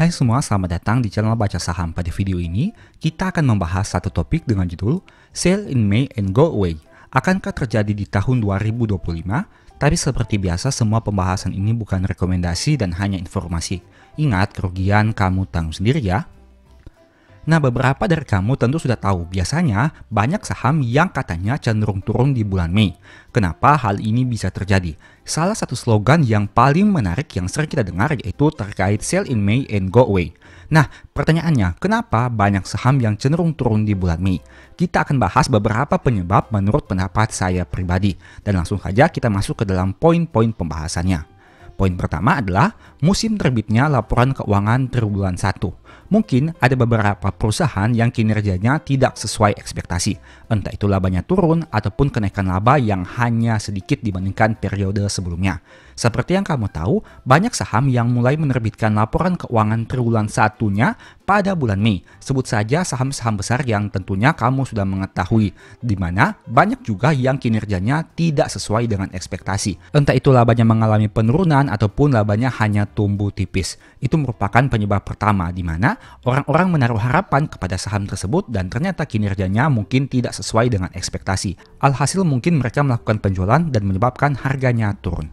Hai semua, selamat datang di channel Baca Saham. Pada video ini, kita akan membahas satu topik dengan judul Sell in May and Go Away. Akankah terjadi di tahun 2025? Tapi seperti biasa, semua pembahasan ini bukan rekomendasi dan hanya informasi. Ingat, kerugian kamu tanggung sendiri ya. Nah, beberapa dari kamu tentu sudah tahu, biasanya banyak saham yang katanya cenderung turun di bulan Mei. Kenapa hal ini bisa terjadi? Salah satu slogan yang paling menarik yang sering kita dengar yaitu terkait sell in May and go away. Nah, pertanyaannya, kenapa banyak saham yang cenderung turun di bulan Mei? Kita akan bahas beberapa penyebab menurut pendapat saya pribadi. Dan langsung saja kita masuk ke dalam poin-poin pembahasannya. Poin pertama adalah musim terbitnya laporan keuangan triwulan 1. Mungkin ada beberapa perusahaan yang kinerjanya tidak sesuai ekspektasi. Entah itu labanya turun ataupun kenaikan laba yang hanya sedikit dibandingkan periode sebelumnya. Seperti yang kamu tahu, banyak saham yang mulai menerbitkan laporan keuangan triwulan 1-nya pada bulan Mei. Sebut saja saham-saham besar yang tentunya kamu sudah mengetahui, di mana banyak juga yang kinerjanya tidak sesuai dengan ekspektasi. Entah itu labanya mengalami penurunan ataupun labanya hanya tumbuh tipis. Itu merupakan penyebab pertama di mana orang-orang menaruh harapan kepada saham tersebut dan ternyata kinerjanya mungkin tidak sesuai dengan ekspektasi. Alhasil mungkin mereka melakukan penjualan dan menyebabkan harganya turun.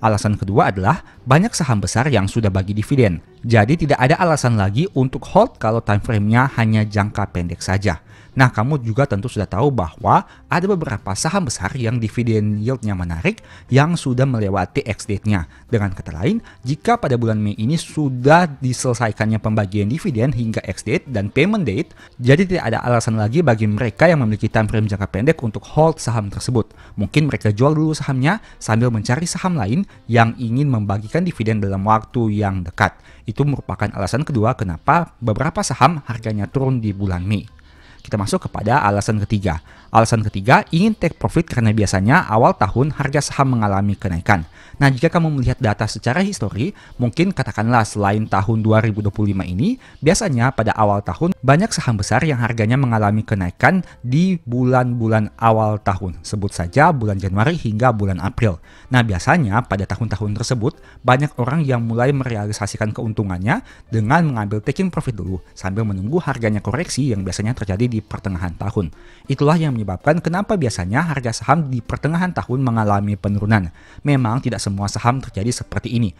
Alasan kedua adalah banyak saham besar yang sudah bagi dividen. Jadi tidak ada alasan lagi untuk hold kalau time frame-nya hanya jangka pendek saja. Nah, kamu juga tentu sudah tahu bahwa ada beberapa saham besar yang dividen yield-nya menarik yang sudah melewati ex-date-nya. Dengan kata lain, jika pada bulan Mei ini sudah diselesaikannya pembagian dividen hingga ex-date dan payment date, jadi tidak ada alasan lagi bagi mereka yang memiliki time frame jangka pendek untuk hold saham tersebut. Mungkin mereka jual dulu sahamnya sambil mencari saham lain yang ingin membagikan dividen dalam waktu yang dekat. Itu merupakan alasan kedua kenapa beberapa saham harganya turun di bulan Mei. Kita masuk kepada alasan ketiga. Alasan ketiga, ingin take profit karena biasanya awal tahun harga saham mengalami kenaikan. Nah, jika kamu melihat data secara histori, mungkin katakanlah selain tahun 2025 ini, biasanya pada awal tahun banyak saham besar yang harganya mengalami kenaikan di bulan-bulan awal tahun. Sebut saja bulan Januari hingga bulan April. Nah, biasanya pada tahun-tahun tersebut, banyak orang yang mulai merealisasikan keuntungannya dengan mengambil taking profit dulu, sambil menunggu harganya koreksi yang biasanya terjadi di pertengahan tahun. Itulah yang menyebabkan kenapa biasanya harga saham di pertengahan tahun mengalami penurunan. Memang tidak semua saham terjadi seperti ini.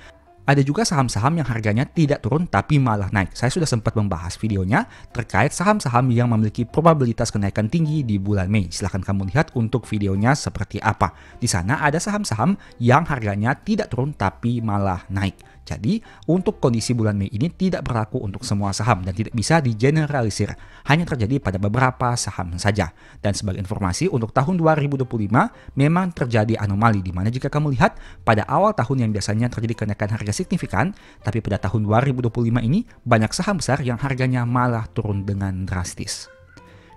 Ada juga saham-saham yang harganya tidak turun tapi malah naik. Saya sudah sempat membahas videonya terkait saham-saham yang memiliki probabilitas kenaikan tinggi di bulan Mei. Silahkan kamu lihat untuk videonya seperti apa. Di sana ada saham-saham yang harganya tidak turun tapi malah naik. Jadi, untuk kondisi bulan Mei ini tidak berlaku untuk semua saham dan tidak bisa digeneralisir. Hanya terjadi pada beberapa saham saja. Dan sebagai informasi, untuk tahun 2025 memang terjadi anomali di mana jika kamu lihat pada awal tahun yang biasanya terjadi kenaikan harga signifikan, tapi pada tahun 2025 ini banyak saham besar yang harganya malah turun dengan drastis.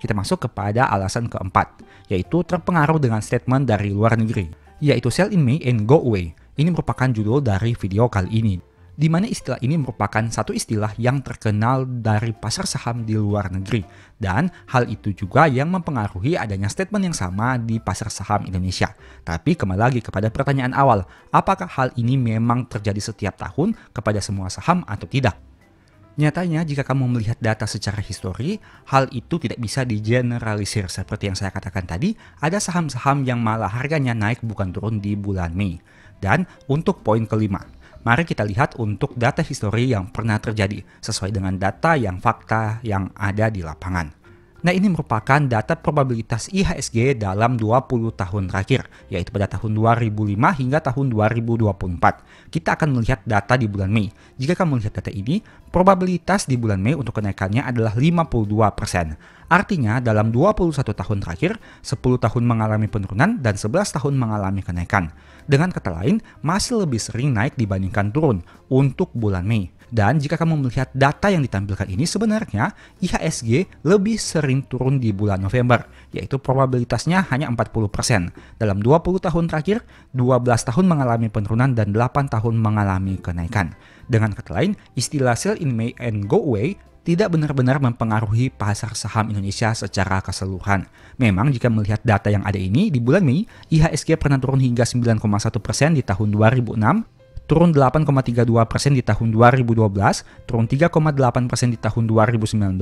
Kita masuk kepada alasan keempat, yaitu terpengaruh dengan statement dari luar negeri, yaitu sell in May and go away. Ini merupakan judul dari video kali ini, di mana istilah ini merupakan satu istilah yang terkenal dari pasar saham di luar negeri. Dan hal itu juga yang mempengaruhi adanya statement yang sama di pasar saham Indonesia. Tapi kembali lagi kepada pertanyaan awal, apakah hal ini memang terjadi setiap tahun kepada semua saham atau tidak? Nyatanya, jika kamu melihat data secara histori, hal itu tidak bisa digeneralisir. Seperti yang saya katakan tadi, ada saham-saham yang malah harganya naik bukan turun di bulan Mei. Dan untuk poin kelima, mari kita lihat untuk data histori yang pernah terjadi sesuai dengan data yang fakta yang ada di lapangan. Nah, ini merupakan data probabilitas IHSG dalam 20 tahun terakhir, yaitu pada tahun 2005 hingga tahun 2024. Kita akan melihat data di bulan Mei. Jika kamu melihat data ini, probabilitas di bulan Mei untuk kenaikannya adalah 52%. Artinya, dalam 21 tahun terakhir, 10 tahun mengalami penurunan dan 11 tahun mengalami kenaikan. Dengan kata lain, masih lebih sering naik dibandingkan turun untuk bulan Mei. Dan jika kamu melihat data yang ditampilkan ini, sebenarnya IHSG lebih sering turun di bulan November, yaitu probabilitasnya hanya 40%. Dalam 20 tahun terakhir, 12 tahun mengalami penurunan dan 8 tahun mengalami kenaikan. Dengan kata lain, istilah sell in May and go away tidak benar-benar mempengaruhi pasar saham Indonesia secara keseluruhan. Memang jika melihat data yang ada ini, di bulan Mei, IHSG pernah turun hingga 9,1% di tahun 2006, turun 8,32% di tahun 2012, turun 3,8% di tahun 2019,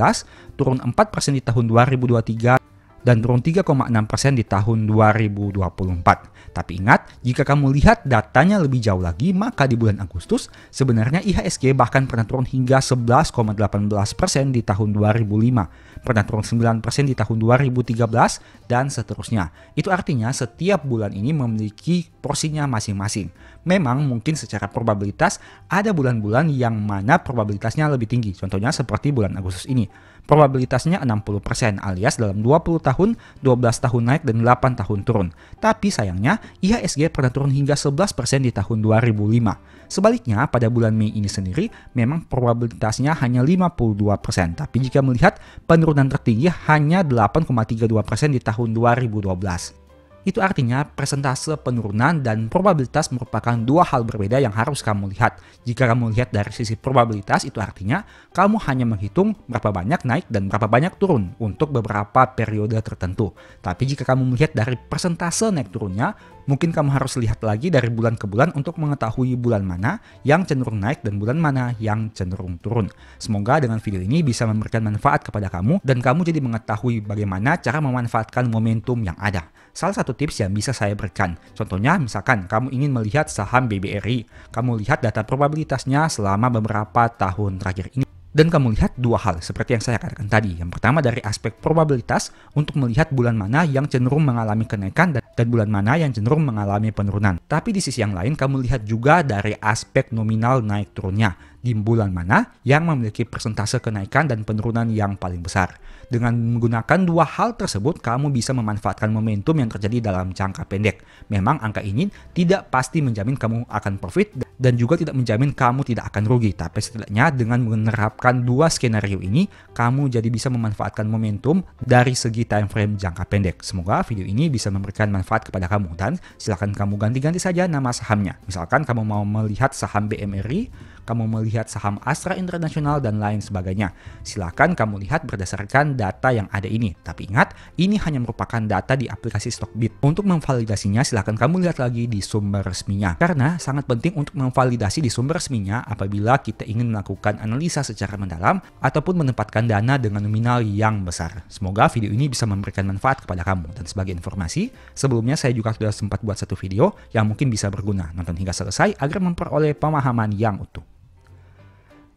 turun 4% di tahun 2023, dan turun 3,6% di tahun 2024. Tapi ingat, jika kamu lihat datanya lebih jauh lagi, maka di bulan Agustus, sebenarnya IHSG bahkan pernah turun hingga 11,18% di tahun 2005, pernah turun 9% di tahun 2013, dan seterusnya. Itu artinya setiap bulan ini memiliki porsinya masing-masing. Memang mungkin secara probabilitas ada bulan-bulan yang mana probabilitasnya lebih tinggi. Contohnya seperti bulan Agustus ini. Probabilitasnya 60% alias dalam 20 tahun, 12 tahun naik dan 8 tahun turun. Tapi sayangnya IHSG pernah turun hingga 11% di tahun 2005. Sebaliknya pada bulan Mei ini sendiri memang probabilitasnya hanya 52%. Tapi jika melihat penurunan tertinggi hanya 8,32% di tahun 2012. Itu artinya persentase penurunan dan probabilitas merupakan dua hal berbeda yang harus kamu lihat. Jika kamu lihat dari sisi probabilitas, itu artinya kamu hanya menghitung berapa banyak naik dan berapa banyak turun untuk beberapa periode tertentu. Tapi jika kamu melihat dari persentase naik turunnya, mungkin kamu harus lihat lagi dari bulan ke bulan untuk mengetahui bulan mana yang cenderung naik dan bulan mana yang cenderung turun. Semoga dengan video ini bisa memberikan manfaat kepada kamu dan kamu jadi mengetahui bagaimana cara memanfaatkan momentum yang ada. Salah satu tips yang bisa saya berikan, contohnya misalkan kamu ingin melihat saham BBRI, kamu lihat data probabilitasnya selama beberapa tahun terakhir ini. Dan kamu lihat dua hal seperti yang saya katakan tadi. Yang pertama dari aspek probabilitas untuk melihat bulan mana yang cenderung mengalami kenaikan dan bulan mana yang cenderung mengalami penurunan. Tapi di sisi yang lain kamu lihat juga dari aspek nominal naik turunnya. Di bulan mana yang memiliki persentase kenaikan dan penurunan yang paling besar. Dengan menggunakan dua hal tersebut, kamu bisa memanfaatkan momentum yang terjadi dalam jangka pendek. Memang angka ini tidak pasti menjamin kamu akan profit dan juga tidak menjamin kamu tidak akan rugi. Tapi setidaknya dengan menerapkan dua skenario ini, kamu jadi bisa memanfaatkan momentum dari segi time frame jangka pendek. Semoga video ini bisa memberikan manfaat kepada kamu dan silakan kamu ganti-ganti saja nama sahamnya. Misalkan kamu mau melihat saham BMRI, kamu melihat saham Astra International dan lain sebagainya. Silakan kamu lihat berdasarkan data yang ada ini. Tapi ingat, ini hanya merupakan data di aplikasi Stockbit. Untuk memvalidasinya, silakan kamu lihat lagi di sumber resminya. Karena sangat penting untuk memvalidasi di sumber resminya apabila kita ingin melakukan analisa secara mendalam ataupun menempatkan dana dengan nominal yang besar. Semoga video ini bisa memberikan manfaat kepada kamu. Dan sebagai informasi, sebelumnya saya juga sudah sempat buat satu video yang mungkin bisa berguna. Nonton hingga selesai agar memperoleh pemahaman yang utuh.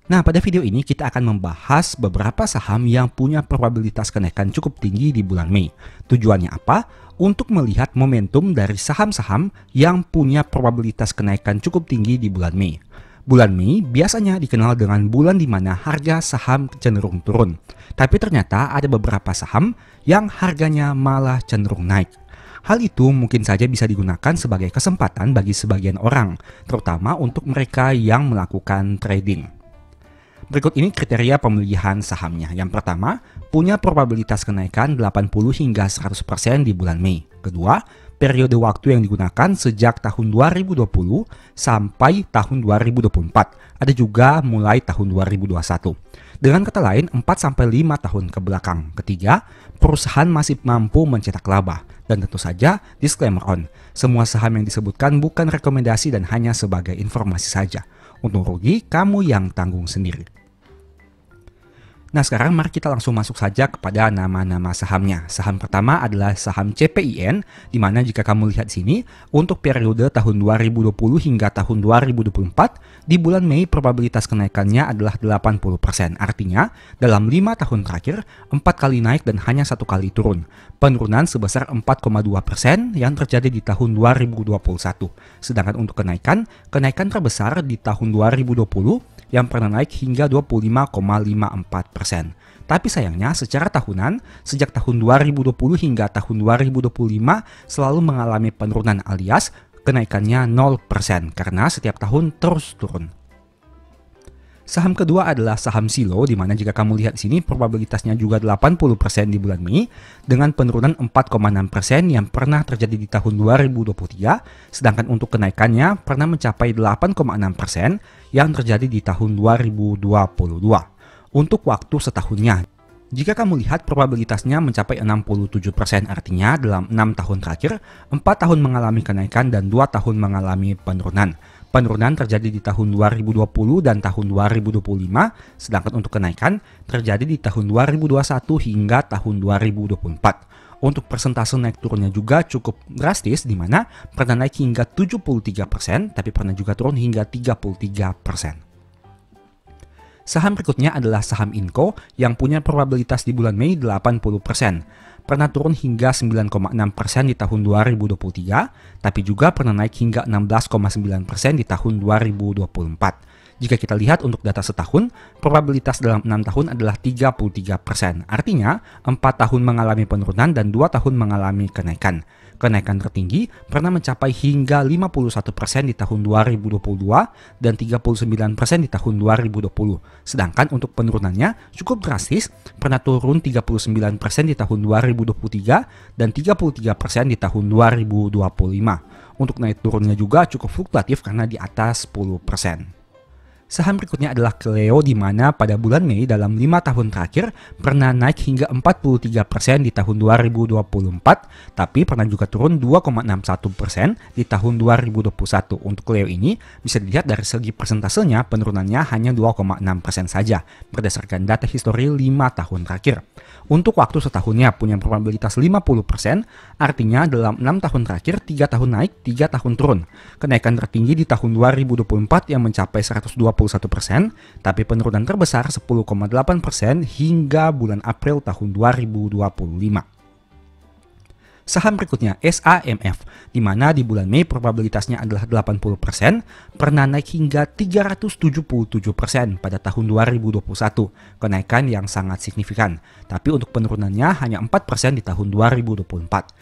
Nah, pada video ini kita akan membahas beberapa saham yang punya probabilitas kenaikan cukup tinggi di bulan Mei. Tujuannya apa? Untuk melihat momentum dari saham-saham yang punya probabilitas kenaikan cukup tinggi di bulan Mei. Bulan Mei biasanya dikenal dengan bulan di mana harga saham cenderung turun. Tapi ternyata ada beberapa saham yang harganya malah cenderung naik. Hal itu mungkin saja bisa digunakan sebagai kesempatan bagi sebagian orang, terutama untuk mereka yang melakukan trading. Berikut ini kriteria pemilihan sahamnya. Yang pertama, punya probabilitas kenaikan 80 hingga 100% di bulan Mei. Kedua, periode waktu yang digunakan sejak tahun 2020 sampai tahun 2024. Ada juga mulai tahun 2021. Dengan kata lain, 4-5 tahun ke belakang. Ketiga, perusahaan masih mampu mencetak laba. Dan tentu saja, disclaimer on, semua saham yang disebutkan bukan rekomendasi dan hanya sebagai informasi saja. Untung rugi, kamu yang tanggung sendiri. Nah, sekarang mari kita langsung masuk saja kepada nama-nama sahamnya. Saham pertama adalah saham CPIN, di mana jika kamu lihat sini, untuk periode tahun 2020 hingga tahun 2024, di bulan Mei probabilitas kenaikannya adalah 80%. Artinya, dalam 5 tahun terakhir, 4 kali naik dan hanya 1 kali turun. Penurunan sebesar 4,2% yang terjadi di tahun 2021. Sedangkan untuk kenaikan terbesar di tahun 2020 yang pernah naik hingga 25,54%. Tapi sayangnya secara tahunan, sejak tahun 2020 hingga tahun 2025 selalu mengalami penurunan alias kenaikannya 0% karena setiap tahun terus turun. Saham kedua adalah saham Silo, di mana jika kamu lihat sini probabilitasnya juga 80% di bulan Mei dengan penurunan 4,6% yang pernah terjadi di tahun 2023, sedangkan untuk kenaikannya pernah mencapai 8,6% yang terjadi di tahun 2022. Untuk waktu setahunnya, Jika kamu lihat probabilitasnya mencapai 67%, artinya dalam 6 tahun terakhir, 4 tahun mengalami kenaikan dan 2 tahun mengalami penurunan. Penurunan terjadi di tahun 2020 dan tahun 2025, sedangkan untuk kenaikan terjadi di tahun 2021 hingga tahun 2024. Untuk persentase naik turunnya juga cukup drastis, di mana pernah naik hingga 73%, tapi pernah juga turun hingga 33%. Saham berikutnya adalah saham Inco yang punya probabilitas di bulan Mei 80%. Pernah turun hingga 9,6% di tahun 2023, tapi juga pernah naik hingga 16,9% di tahun 2024. Jika kita lihat untuk data setahun, probabilitas dalam 6 tahun adalah 33%. Artinya, 4 tahun mengalami penurunan dan 2 tahun mengalami kenaikan. Kenaikan tertinggi pernah mencapai hingga 51% di tahun 2022 dan 39% di tahun 2020. Sedangkan untuk penurunannya cukup drastis, pernah turun 39% di tahun 2023 dan 33% di tahun 2025. Untuk naik turunnya juga cukup fluktuatif karena di atas 10%. Saham berikutnya adalah Cleo, di mana pada bulan Mei dalam 5 tahun terakhir pernah naik hingga 43% di tahun 2024, tapi pernah juga turun 2,61% di tahun 2021. Untuk Cleo ini bisa dilihat dari segi persentasenya penurunannya hanya 2,6% saja berdasarkan data histori 5 tahun terakhir. Untuk waktu setahunnya punya probabilitas 50%, artinya dalam 6 tahun terakhir 3 tahun naik, 3 tahun turun. Kenaikan tertinggi di tahun 2024 yang mencapai 121%, tapi penurunan terbesar 10,8% hingga bulan April tahun 2025. Saham berikutnya SAMF, di mana di bulan Mei probabilitasnya adalah 80%, pernah naik hingga 377% pada tahun 2021, kenaikan yang sangat signifikan. Tapi untuk penurunannya hanya 4% di tahun 2024.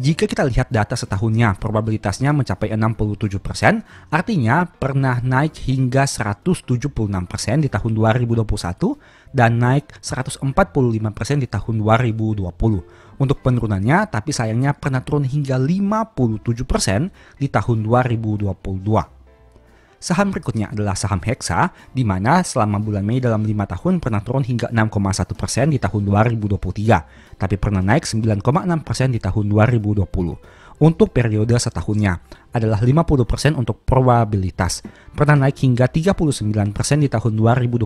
Jika kita lihat data setahunnya, probabilitasnya mencapai 67%, artinya pernah naik hingga 176% di tahun 2021 dan naik 145% di tahun 2020. Untuk penurunannya, tapi sayangnya pernah turun hingga 57% di tahun 2022. Saham berikutnya adalah saham Hexa, di mana selama bulan Mei dalam 5 tahun pernah turun hingga 6,1% di tahun 2023, tapi pernah naik 9,6% di tahun 2020. Untuk periode setahunnya adalah 50% untuk probabilitas. Pernah naik hingga 39% di tahun 2021,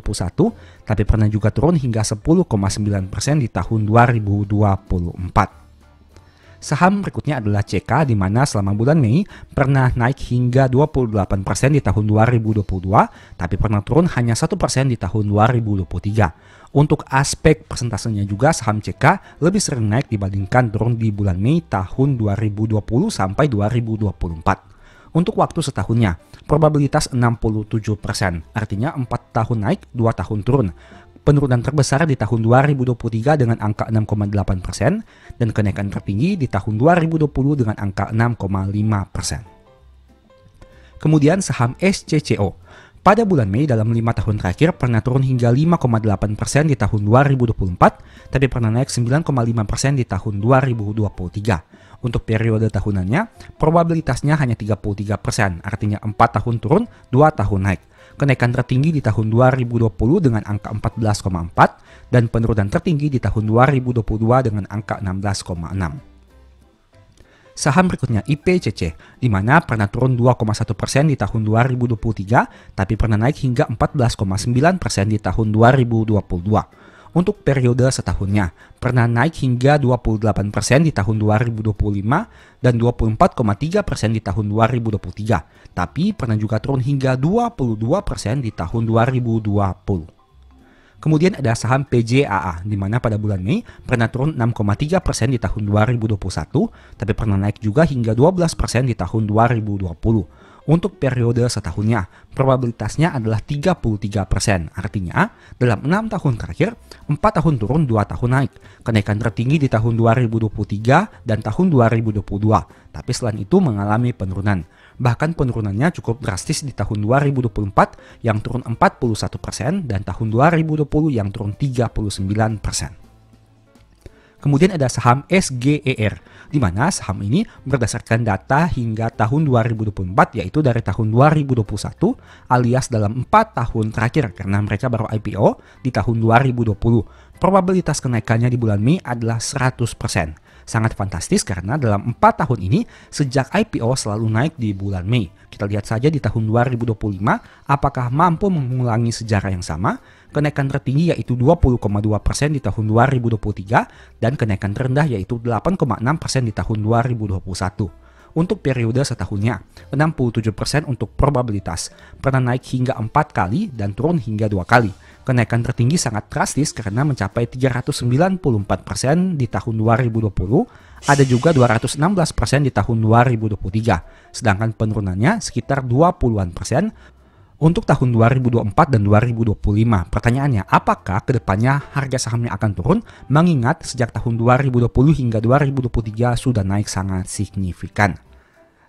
tapi pernah juga turun hingga 10,9% di tahun 2024. Saham berikutnya adalah CK, di mana selama bulan Mei pernah naik hingga 28% di tahun 2022, tapi pernah turun hanya 1% di tahun 2023. Untuk aspek persentasenya juga saham CK lebih sering naik dibandingkan turun di bulan Mei tahun 2020 sampai 2024. Untuk waktu setahunnya, probabilitas 67%, artinya 4 tahun naik, 2 tahun turun. Penurunan terbesar di tahun 2023 dengan angka 6,8% dan kenaikan tertinggi di tahun 2020 dengan angka 6,5%. Kemudian saham SCCO. Pada bulan Mei dalam 5 tahun terakhir pernah turun hingga 5,8% di tahun 2024, tapi pernah naik 9,5% di tahun 2023. Untuk periode tahunannya, probabilitasnya hanya 33%, artinya 4 tahun turun, 2 tahun naik. Kenaikan tertinggi di tahun 2020 dengan angka 14,4 dan penurunan tertinggi di tahun 2022 dengan angka 16,6. Saham berikutnya IPCC, di mana pernah turun 2,1% di tahun 2023, tapi pernah naik hingga 14,9% di tahun 2022. Untuk periode setahunnya, pernah naik hingga 28% di tahun 2025 dan 24,3% di tahun 2023, tapi pernah juga turun hingga 22% di tahun 2020. Kemudian ada saham PJAA, di mana pada bulan Mei pernah turun 6,3% di tahun 2021, tapi pernah naik juga hingga 12% di tahun 2020. Untuk periode setahunnya, probabilitasnya adalah 33%. Artinya, dalam 6 tahun terakhir, 4 tahun turun, 2 tahun naik. Kenaikan tertinggi di tahun 2023 dan tahun 2022. Tapi selain itu mengalami penurunan. Bahkan penurunannya cukup drastis di tahun 2024 yang turun 41% dan tahun 2020 yang turun 39%. Kemudian ada saham SGER, di mana saham ini berdasarkan data hingga tahun 2024, yaitu dari tahun 2021 alias dalam 4 tahun terakhir karena mereka baru IPO di tahun 2020. probabilitas kenaikannya di bulan Mei adalah 100%. Sangat fantastis karena dalam 4 tahun ini sejak IPO selalu naik di bulan Mei. Kita lihat saja di tahun 2025 apakah mampu mengulangi sejarah yang sama. Kenaikan tertinggi yaitu 20,2% di tahun 2023 dan kenaikan terendah yaitu 8,6% di tahun 2021. Untuk periode setahunnya, 67% untuk probabilitas, pernah naik hingga 4 kali dan turun hingga 2 kali. Kenaikan tertinggi sangat drastis karena mencapai 394% di tahun 2020, ada juga 216% di tahun 2023, sedangkan penurunannya sekitar 20-an% untuk tahun 2024 dan 2025. Pertanyaannya, apakah kedepannya harga sahamnya akan turun? Mengingat sejak tahun 2020 hingga 2023 sudah naik sangat signifikan.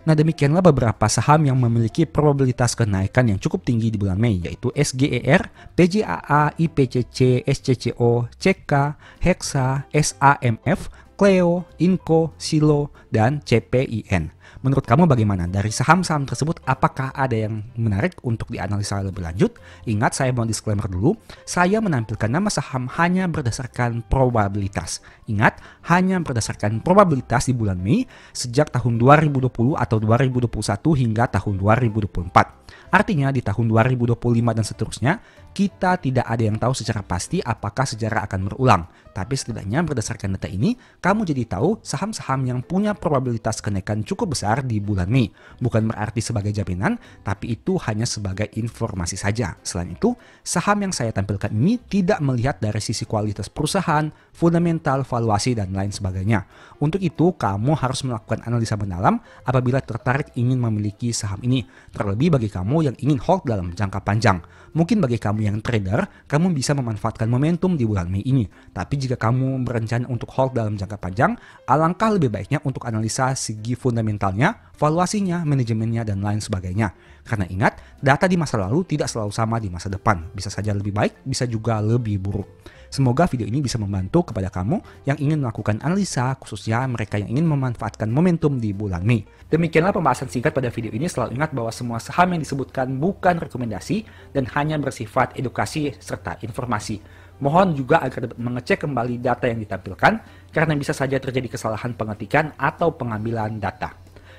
Nah, demikianlah beberapa saham yang memiliki probabilitas kenaikan yang cukup tinggi di bulan Mei, yaitu SGER, PJAA, IPCC, SCCO, CK, Hexa, SAMF, Cleo, Inco, Silo, dan CPIN. Menurut kamu bagaimana? Dari saham-saham tersebut apakah ada yang menarik untuk dianalisa lebih lanjut? Ingat, saya mau disclaimer dulu, saya menampilkan nama saham hanya berdasarkan probabilitas. Ingat, hanya berdasarkan probabilitas di bulan Mei sejak tahun 2020 atau 2021 hingga tahun 2024. Artinya di tahun 2025 dan seterusnya, kita tidak ada yang tahu secara pasti apakah sejarah akan berulang. Tapi setidaknya berdasarkan data ini, kamu jadi tahu saham-saham yang punya probabilitas kenaikan cukup besar di bulan Mei. Bukan berarti sebagai jaminan, tapi itu hanya sebagai informasi saja. Selain itu, saham yang saya tampilkan ini tidak melihat dari sisi kualitas perusahaan, fundamental, valuasi, dan lain sebagainya. Untuk itu, kamu harus melakukan analisa mendalam apabila tertarik ingin memiliki saham ini. Terlebih bagi kamu yang ingin hold dalam jangka panjang. Mungkin bagi kamu yang trader, kamu bisa memanfaatkan momentum di bulan Mei ini. Tapi jika kamu berencana untuk hold dalam jangka panjang, alangkah lebih baiknya untuk analisa segi fundamentalnya, valuasinya, manajemennya, dan lain sebagainya. Karena ingat, data di masa lalu tidak selalu sama di masa depan. Bisa saja lebih baik, bisa juga lebih buruk. Semoga video ini bisa membantu kepada kamu yang ingin melakukan analisa, khususnya mereka yang ingin memanfaatkan momentum di bulan Mei. Demikianlah pembahasan singkat pada video ini. Selalu ingat bahwa semua saham yang disebutkan bukan rekomendasi dan hanya bersifat edukasi serta informasi. Mohon juga agar dapat mengecek kembali data yang ditampilkan karena bisa saja terjadi kesalahan pengetikan atau pengambilan data.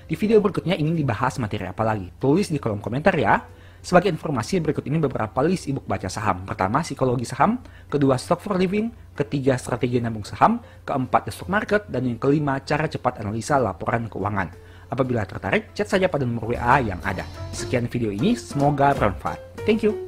Di video berikutnya ingin dibahas materi apa lagi? Tulis di kolom komentar ya. Sebagai informasi, berikut ini beberapa list ebook baca saham. Pertama, psikologi saham. Kedua, stock for living. Ketiga, strategi nabung saham. Keempat, the stock market. Dan yang kelima, cara cepat analisa laporan keuangan. Apabila tertarik, chat saja pada nomor WA yang ada. Sekian video ini, semoga bermanfaat. Thank you.